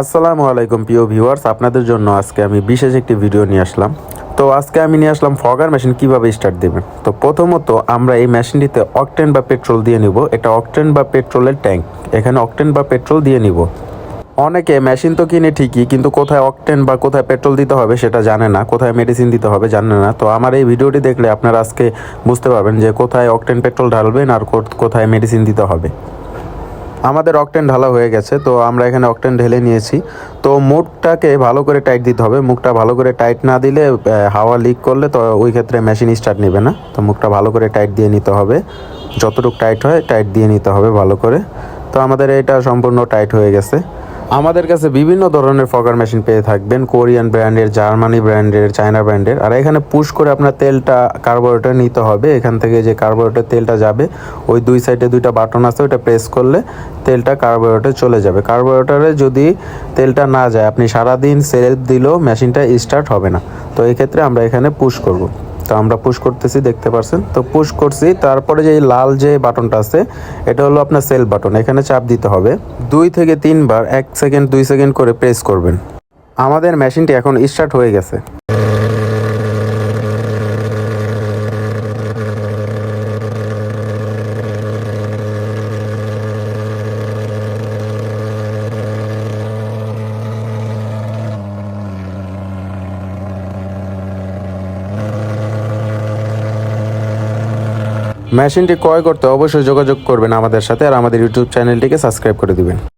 আসসালামু আলাইকুম প্রিয় ভিউয়ার্স, আপনাদের জন্য আজকে আমি বিশেষ একটি ভিডিও নিয়ে আসলাম। তো আজকে আমি নিয়ে আসলাম ফগার মেশিন কিভাবে স্টার্ট দেবেন। তো প্রথমত আমরা এই মেশিনটিতে অকটেন বা পেট্রোল দিয়ে নিব। এটা অকটেন বা পেট্রোলের ট্যাঙ্ক, এখানে অকটেন বা পেট্রোল দিয়ে নিব। অনেকে মেশিন তো কিনে ঠিকই, কিন্তু কোথায় অকটেন বা কোথায় পেট্রোল দিতে হবে সেটা জানে না, কোথায় মেডিসিন দিতে হবে জানে না। তো আমার এই ভিডিওটি দেখলে আপনারা আজকে বুঝতে পারবেন যে কোথায় অকটেন পেট্রোল ঢালবেন আর কোথায় মেডিসিন দিতে হবে। আমাদের অকটেন ঢালা হয়ে গেছে, তো আমরা এখানে অকটেন ঢেলে নিয়েছি। তো মুখটাকে ভালো করে টাইট দিতে হবে। মুখটা ভালো করে টাইট না দিলে হাওয়া লিক করলে তো ওই ক্ষেত্রে মেশিন স্টার্ট নেবে না। তো মুখটা ভালো করে টাইট দিয়ে নিতে হবে, যতটুকু টাইট হয় টাইট দিয়ে নিতে হবে ভালো করে। তো আমাদের এটা সম্পূর্ণ টাইট হয়ে গেছে। আমাদের কাছে বিভিন্ন ধরনের ফগার মেশিন পেয়ে থাকবেন, কোরিয়ান ব্র্যান্ডের, জার্মানি ব্র্যান্ডের, চায়না ব্র্যান্ডের। আর এখানে পুশ করে আপনার তেলটা কার্বোরেটর নিতে হবে। এখান থেকে যে কার্বোরেটর তেলটা যাবে, ওই দুই সাইডে দুইটা বাটন আছে, ওইটা প্রেস করলে তেলটা কার্বোরেটরে চলে যাবে। কার্বোরেটরে যদি তেলটা না যায়, আপনি সারাদিন সেলফ দিলেও মেশিনটা স্টার্ট হবে না। তো এই ক্ষেত্রে আমরা এখানে পুশ করব। তো আমরা পুশ করতেছি, দেখতে পাচ্ছেন। তো পুশ করছি, তারপরে যে লাল যে বাটনটা আছে, এটা হলো আপনার সেল বাটন। এখানে চাপ দিতে হবে 2 থেকে 3 বার, 1 সেকেন্ড 2 সেকেন্ড করে প্রেস করবেন। আমাদের মেশিনটি এখন স্টার্ট হয়ে গেছে। মেশিনটি ক্রয় করতে অবশ্যই যোগাযোগ করবেন আমাদের সাথে, আর আমাদের ইউটিউব চ্যানেলটিকে সাবস্ক্রাইব করে দিবেন।